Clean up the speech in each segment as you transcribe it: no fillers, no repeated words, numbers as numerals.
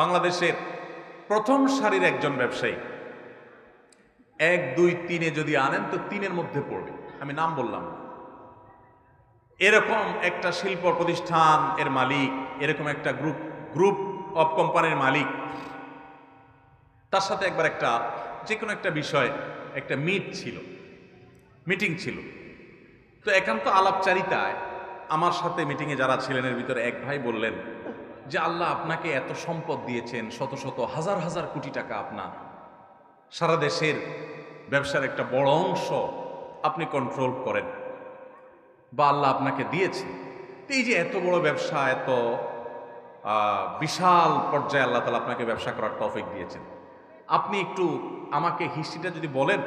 বাংলাদেশের প্রথম সারির একজন ব্যবসায়ী, 1, 2, 3 যদি আনেন তো 3-এর মধ্যে পড়বে, আমি নাম বললাম না। এরকম একটা শিল্প প্রতিষ্ঠান এর মালিক, এরকম একটা গ্রুপ অফ কোম্পানির মালিক, তার সাথে একবার একটা যে কোনো একটা বিষয় একটা মিটিং ছিল। তো একান্ত আলাপচারিতায় আমার সাথে মিটিংয়ে যারা ছিলেন এর ভিতরে এক ভাই বললেন যে আল্লাহ আপনাকে এত সম্পদ দিয়েছেন, শত শত হাজার হাজার কোটি টাকা, আপনার সারা দেশের ব্যবসার একটা বড় অংশ আপনি কন্ট্রোল করেন বা আল্লাহ আপনাকে দিয়েছে। এই যে এত বড় ব্যবসা, এত বিশাল পর্যায়ে আল্লাহ তাআলা আপনাকে ব্যবসা করার তৌফিক দিয়েছেন, আপনি একটু আমাকে হিস্ট্রিটা যদি বলেন,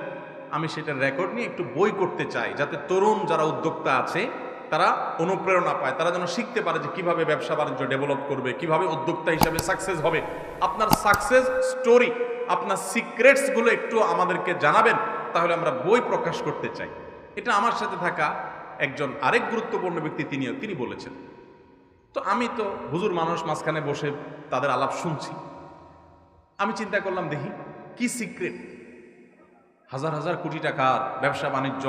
আমি সেটার রেকর্ড নিয়ে একটু বই করতে চাই, যাতে তরুণ যারা উদ্যোক্তা আছে তারা অনুপ্রেরণা পায়, তারা যেন শিখতে পারে যে কিভাবে ব্যবসা বাণিজ্য ডেভেলপ করবে, কিভাবে উদ্যোক্তা হিসাবে সাকসেস হবে। আপনার সাকসেস স্টোরি, আপনার সিক্রেটসগুলো একটু আমাদেরকে জানাবেন, তাহলে আমরা বই প্রকাশ করতে চাই। এটা আমার সাথে থাকা একজন আরেক গুরুত্বপূর্ণ ব্যক্তি তিনি বলেছেন। তো আমি তো হুজুর মানুষ, মাঝখানে বসে তাদের আলাপ শুনছি। আমি চিন্তা করলাম, দেখি কি সিক্রেট, হাজার হাজার কোটি টাকার ব্যবসা বাণিজ্য,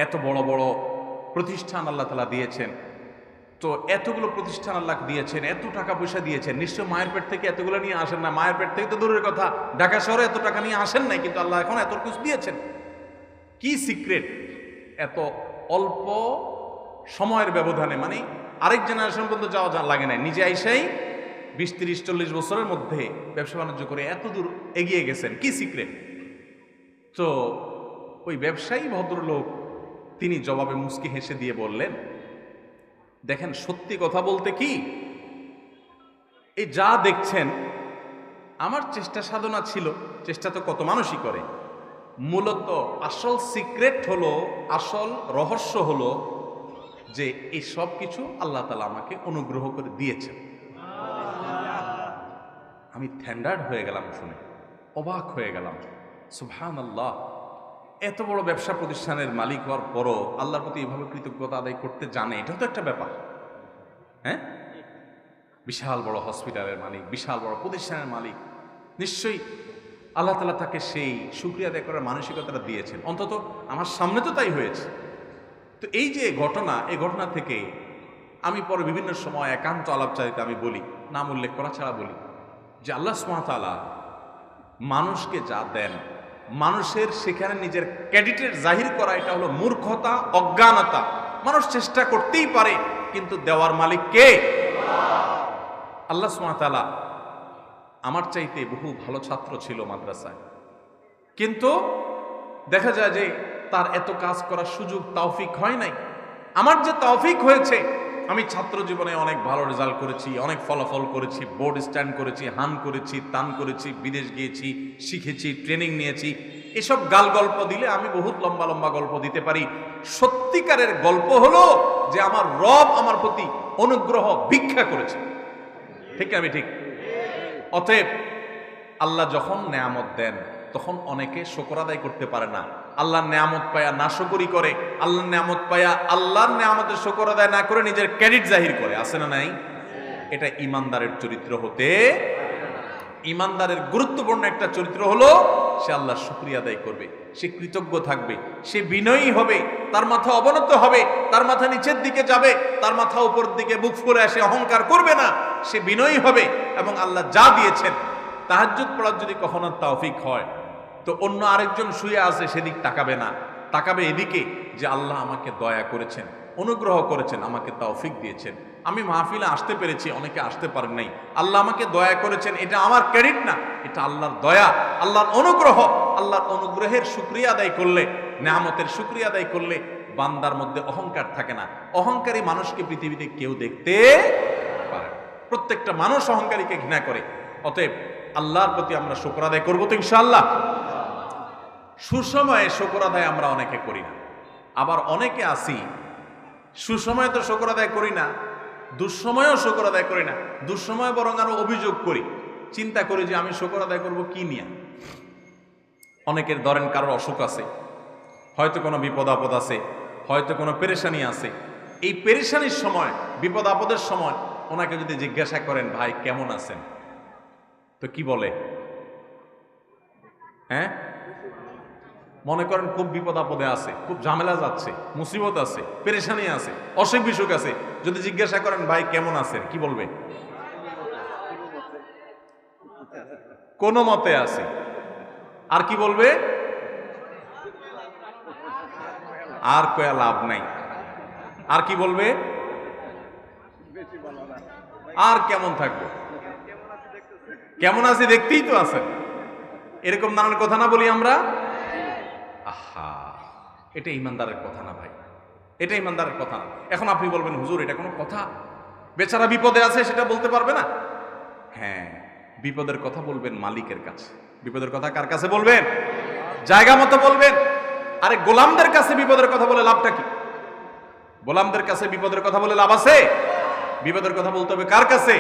এত বড় বড় প্রতিষ্ঠান আল্লাহ তাআলা দিয়েছেন। তো এতগুলো প্রতিষ্ঠান আল্লাহ দিয়েছেন, এত টাকা পয়সা দিয়েছেন, নিশ্চয় মায়ের পেট থেকে এতগুলো নিয়ে আসেন না। মায়ের পেট থেকে তো দূরের কথা, ঢাকা শহরে এত টাকা নিয়ে আসেন নাই, কিন্তু আল্লাহ এখন এত কিছু দিয়েছেন। কি সিক্রেট এত অল্প সময়ের ব্যবধানে, মানে আরেক জেনারেশন পর্যন্ত যাওয়া লাগে নাই, নিজে আইসাই 20, 30, 40 বছরের মধ্যে ব্যবসা বাণিজ্য করে এত দূর এগিয়ে গেছেন, কি সিক্রেট? তো ওই ব্যবসায়ী ভদ্রলোক তিনি জবাবে মুচকি হেসে দিয়ে বললেন, দেখেন সত্যি কথা বলতে কি, এই যা দেখছেন আমার চেষ্টা সাধনা ছিল, চেষ্টা তো কত মানুষই করে, মূলত আসল সিক্রেট হলো, আসল রহস্য হলো যে এই সব কিছু আল্লাহ তাআলা আমাকে অনুগ্রহ করে দিয়েছেন। আমি থ্যান্ডার্ড হয়ে গেলাম, শুনে অবাক হয়ে গেলাম। সুবহানাল্লাহ, এত বড় ব্যবসা প্রতিষ্ঠানের মালিক হওয়ার পরও আল্লাহর প্রতি এভাবে কৃতজ্ঞতা আদায় করতে জানে, এটা তো একটা ব্যাপার। হ্যাঁ, বিশাল বড় হসপিটালের মালিক, বিশাল বড় প্রতিষ্ঠানের মালিক, নিশ্চয়ই আল্লাহ তাআলা তাকে সেই শুকরিয়া আদায় করার মানসিকতাটা দিয়েছেন। অন্তত আমার সামনে তো তাই হয়েছে। তো এই যে ঘটনা, এই ঘটনা থেকে আমি পরে বিভিন্ন সময় একান্ত আলাপচারিতা আমি বলি, নাম উল্লেখ করা ছাড়া বলি, যে আল্লাহ সুবহানাহু ওয়া তাআলা মানুষকে যা দেন, মানুষের সেখানে নিজের ক্রেডিটের জাহির করা, এটা হলো মূর্খতা, অজ্ঞানতা। মানুষ চেষ্টা করতেই পারে, কিন্তু দেওয়ার মালিক কে? আল্লাহ সুবহানাহু ওয়া তাআলা। আমার চাইতে বহু ভালো ছাত্র ছিল মাদ্রাসায়, কিন্তু দেখা যায় যে তার এত কাজ করার সুযোগ, তৌফিক হয় নাই। আমার যে তৌফিক হয়েছে, আমি ছাত্র জীবনে অনেক ভালো রেজাল্ট করেছি, অনেক ফলাফল করেছি, বোর্ড স্ট্যান্ড করেছি, হান করেছি, তান করেছি, বিদেশ গিয়েছি, শিখেছি, ট্রেনিং নিয়েছি। এসব গাল গল্প দিলে আমি বহুত লম্বা লম্বা গল্প দিতে পারি। সত্যিকারের গল্প হলো যে আমার রব আমার প্রতি অনুগ্রহ ভিক্ষা করেছে। ঠিক আমি ঠিক? অতএব আল্লাহ যখন নেয়ামত দেন, তখন অনেকে শুকর আদায় করতে পারে না। আল্লাহর নেয়ামত পায়া নাশকরি করে, আল্লাহর নেয়ামত পায়া আল্লাহর নেয়ামতের শুকর আদায় না করে নিজের ক্রেডিট জাহির করে, আছে না নাই? এটা ইমানদারের চরিত্র হতে, ইমানদারের গুরুত্বপূর্ণ একটা চরিত্র হলো সে আল্লাহর শুকরিয়া আদায় করবে, সে কৃতজ্ঞ থাকবে, সে বিনয়ী হবে, তার মাথা অবনত হবে, তার মাথা নিচের দিকে যাবে, তার মাথা উপর দিকে বুক ফুলে আসে অহংকার করবে না, সে বিনয়ী হবে। এবং আল্লাহ যা দিয়েছেন, তাহাজ্জুদ পড়ার যদি কখনো তৌফিক হয়, তো অন্য আরেকজন শুয়ে আছে সেদিক তাকাবে না, তাকাবে এদিকে যে আল্লাহ আমাকে দয়া করেছেন, অনুগ্রহ করেছেন, আমাকে তৌফিক দিয়েছেন, আমি মাহফিলে আসতে পেরেছি, অনেকে আসতে পারেন নাই, আল্লাহ আমাকে দয়া করেছেন, এটা আমার ক্রেডিট না, এটা আল্লাহর দয়া, আল্লাহর অনুগ্রহ। আল্লাহর অনুগ্রহের শুকরিয়া আদায় করলে, নেয়ামতের শুকরিয়া আদায় করলে বান্দার মধ্যে অহংকার থাকে না। অহংকারী মানুষকে পৃথিবীতে কেউ দেখতে পারে না, প্রত্যেকটা মানুষ অহংকারীকে ঘৃণা করে। অতএব আল্লাহর প্রতি আমরা শুকর আদায় করবো তো ইনশাআল্লাহ। সুসময়ে শুকর আদায় আমরা অনেকে করি না, আবার অনেকে আসি সুসময়ে তো শুকর আদায় করি না, দুঃসময়েও শুকর আদায় করি না, দুঃসময়ে বরং আরো অভিযোগ করি, চিন্তা করি যে আমি শুকর আদায় করব কি নিয়ে। অনেকের ধরেন কারোর অসুখ আছে, হয়তো কোনো বিপদ আপদ আছে, হয়তো কোনো পেরেশানি আছে। এই পেরেশানির সময়, বিপদ আপদের সময় ওনাকে যদি জিজ্ঞাসা করেন, ভাই কেমন আছেন, তো কি বলে? হ্যাঁ, মনে করেন খুব বিপদ আপদে আছে, খুব ঝামেলা যাচ্ছে, মুসিবত আছে, পেরেশানি আছে, অসুখ বিসুখ আছে, যদি জিজ্ঞাসা করেন ভাই কেমন আছেন, কি বলবে? কোন মতে আছে। আর কি বলবে? আর কয়া লাভ নাই। আর কি বলবে? আর কেমন থাকবো, কেমন আছি দেখতেই তো আছেন। এরকম নানান কথা না বলি আমরা? আহা, এটা ইমানদারের কথা না ভাই, এটা ইমানদারের কথা না। এখন আপনি বলবেন হুজুর এটা কোনো কথা? বেচারা বিপদে আছে সেটা বলতে পারবে না? হ্যাঁ, বিপদের কথা বলবেন মালিকের কাছে। বিপদের কথা কার কাছে বলবেন? জায়গা মতো বলবেন। আরে গোলামদের কাছে বিপদের কথা বলে লাভটা কি? গোলামদের কাছে বিপদের কথা বলে লাভ আছে? বিপদের কথা বলতে হবে কার কাছে?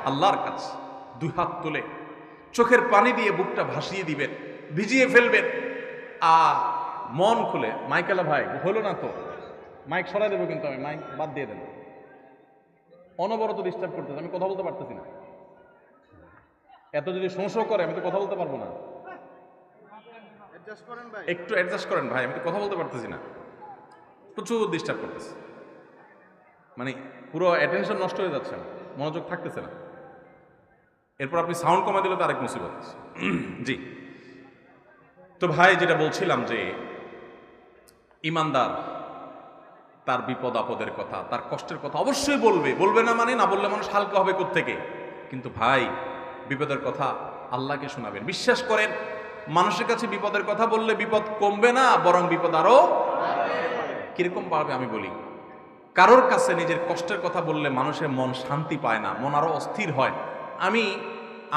আল্লাহর কাছে। দুই হাত তুলে চোখের পানি দিয়ে বুকটা ভাসিয়ে দিবেন, ভিজিয়ে ফেলবেন। মন খুলে, মাইকেলা ভাই হলো না তো, মাইক সরাই দেবো কিন্তু, আমি মাইক বাদ দিয়ে দেবো। অনবরত ডিস্টার্ব করতেছে, আমি কথা বলতে পারতেছি না। এত যদি শোঁ করে আমি তো কথা বলতে পারবো না। একটু অ্যাডজাস্ট করেন ভাই, আমি তো কথা বলতে পারতেছি না, প্রচুর ডিস্টার্ব করতেছে। মানে পুরো অ্যাটেনশন নষ্ট হয়ে যাচ্ছে, মনোযোগ থাকতেছে না। এরপর আপনি সাউন্ড কমে দিলে তো আরেক মুসিবত। জি, তো ভাই যেটা বলছিলাম যে ইমানদার তার বিপদ আপদের কথা, তার কষ্টের কথা অবশ্যই বলবে। বলবে না মানে, না বললে মানুষ হালকা হবে কোত্থেকে? কিন্তু ভাই বিপদের কথা আল্লাহকে শোনাবেন। বিশ্বাস করেন, মানুষের কাছে বিপদের কথা বললে বিপদ কমবে না, বরং বিপদ আরো কিরকম বাড়বে। আমি বলি, কারোর কাছে নিজের কষ্টের কথা বললে মানুষের মন শান্তি পায় না, মন আরো অস্থির হয়।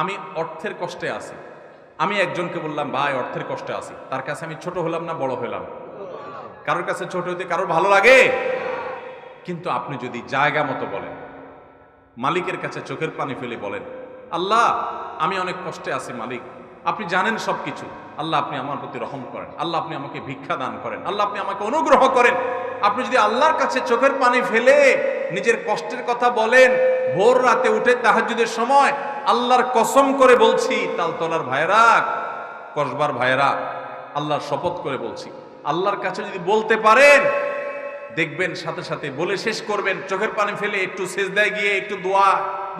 আমি অর্থের কষ্টে আছি, আমি একজনকে বললাম ভাই অর্থের কষ্টে আছি, তার কাছে আমি ছোট হলাম না বড় হলাম? কারোর কাছে ছোট হইতে কারোর ভালো লাগে? কিন্তু আপনি যদি জায়গা মতো বলেন, মালিকের কাছে চোখের পানি ফেলে বলেন, আল্লাহ আমি অনেক কষ্টে আছি মালিক, আপনি জানেন সবকিছু, আল্লাহ আপনি আমার প্রতি রহম করেন, আল্লাহ আপনি আমাকে ভিক্ষা দান করেন, আল্লাহ আপনি আমাকে অনুগ্রহ করেন। আপনি যদি আল্লাহর কাছে চোখের পানি ফেলে নিজের কষ্টের কথা বলেন, ভোর রাতে উঠে তাহাজ্জুদের সময়, আল্লাহর কসম করে বলছি, তালতলার ভাইরা, কসবার ভাইরা, আল্লাহর শপথ করে বলছি, আল্লাহর কাছে যদি বলতে পারেন, দেখবেন সাথে সাথে বলে শেষ করবেন, চোখের পানি ফেলে একটু সেজদায় গিয়ে একটু দোয়া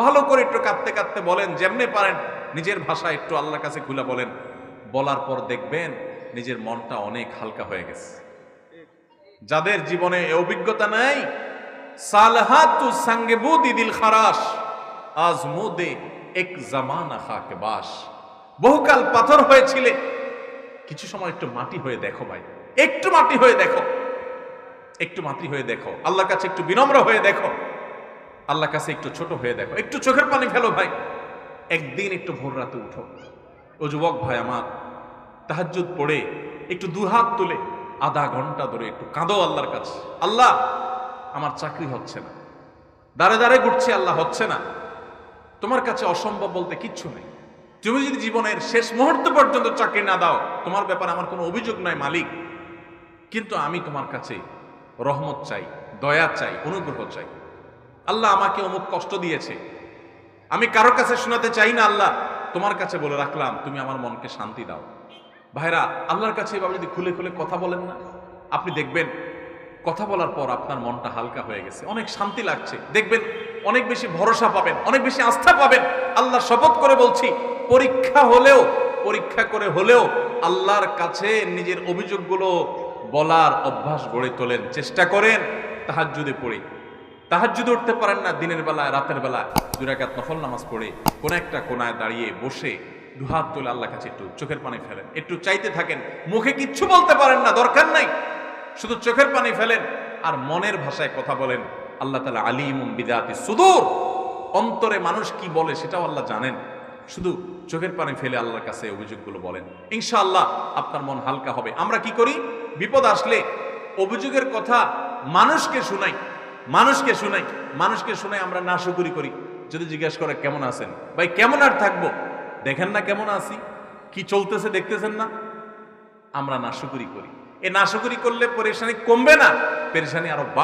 ভালো করে একটু কাঁদতে কাঁদতে বলেন, যেমনে পারেন নিজের ভাষা একটু আল্লাহর কাছে খুলে বলেন। বলার পর দেখবেন নিজের মনটা অনেক হালকা হয়ে গেছে। যাদের জীবনে এই অভিজ্ঞতা নাই, সালহাতু সঙ্গে বুদি দিল খারাস আজমুদে এক জামানা খাকে বাস। বহুকাল পাথর হয়েছিলে, কিছু সময় একটু মাটি হয়ে দেখো ভাই, একটু মাটি হয়ে দেখো, একটু মাটি হয়ে দেখো, আল্লাহর কাছে একটু বিনম্র হয়ে দেখো, আল্লাহর কাছে একটু ছোট হয়ে দেখো, একটু চোখের পানি ফেলো ভাই। একদিন একটু ভোর রাতে উঠো, ও যুবক ভাই আমার, তাহাজ্জুদ পড়ে একটু দুহাত তুলে আধা ঘন্টা ধরে একটু কাঁদো আল্লাহর কাছে। আল্লাহ আমার চাকরি হচ্ছে না, দাঁড়ে দাঁড়ে ঘুরছি, আল্লাহ হচ্ছে না, তোমার কাছে অসম্ভব বলতে কিচ্ছু নেই। তুমি যদি জীবনের শেষ মুহূর্ত পর্যন্ত চাকরি না দাও, তোমার ব্যাপারে আমার কোনো অভিযোগ নাই মালিক, কিন্তু আমি তোমার কাছে রহমত চাই, দয়া চাই, অনুগ্রহ চাই। আল্লাহ আমাকে অমুক কষ্ট দিয়েছে, আমি কারোর কাছে শোনাতে চাই না, আল্লাহ তোমার কাছে বলে রাখলাম, তুমি আমার মনকে শান্তি দাও। ভাইরা, আল্লাহর কাছে এভাবে যদি খুলে খুলে কথা বলেন না, আপনি দেখবেন কথা বলার পর আপনার মনটা হালকা হয়ে গেছে, অনেক শান্তি লাগছে, দেখবেন অনেক বেশি ভরসা পাবেন, অনেক বেশি আস্থা পাবেন। আল্লাহ শপথ করে বলছি, পরীক্ষা হলেও, পরীক্ষা করে হলেও আল্লাহর কাছে নিজের অভিযোগগুলো বলার অভ্যাস গড়ে তোলেন, চেষ্টা করেন। তাহাজ্জুদে পড়ে, তাহাজ্জুদে উঠতে পারেন না, দিনের বেলায় রাতের বেলায় 2 রাকাত নফল নামাজ পড়ে কোন একটা কোনায় দাঁড়িয়ে বসে দুহাত তুলে আল্লাহর কাছে একটু চোখের পানি ফেলেন, একটু চাইতে থাকেন। মুখে কিচ্ছু বলতে পারেন না, দরকার নাই, শুধু চোখের পানি ফেলেন আর মনের ভাষায় কথা বলেন। আল্লাহ তাআলা আলিমুম বিদাতি সুদূর, অন্তরে মানুষ কি বলে সেটাও আল্লাহ জানেন। শুধু চোখের পানি ফেলে আল্লাহর কাছে অভিযোগগুলো বলেন, ইনশাআল্লাহ আপনার মন হালকা হবে। আমরা কি করি, বিপদ আসলে অভিযোগের কথা মানুষকে শুনাই, মানুষকে শুনাই, মানুষকে শুনাই, আমরা নাশুকরি করি। যদি জিজ্ঞাসা করে কেমন আছেন, ভাই কেমন আর থাকবো, দেখেন না কেমন আছি, কি চলতেছে দেখতেছেন না, আমরা নাশুকরি করি। এ নাশুকরি করলে পরেশানি কমবে না, পেরেশানি আরো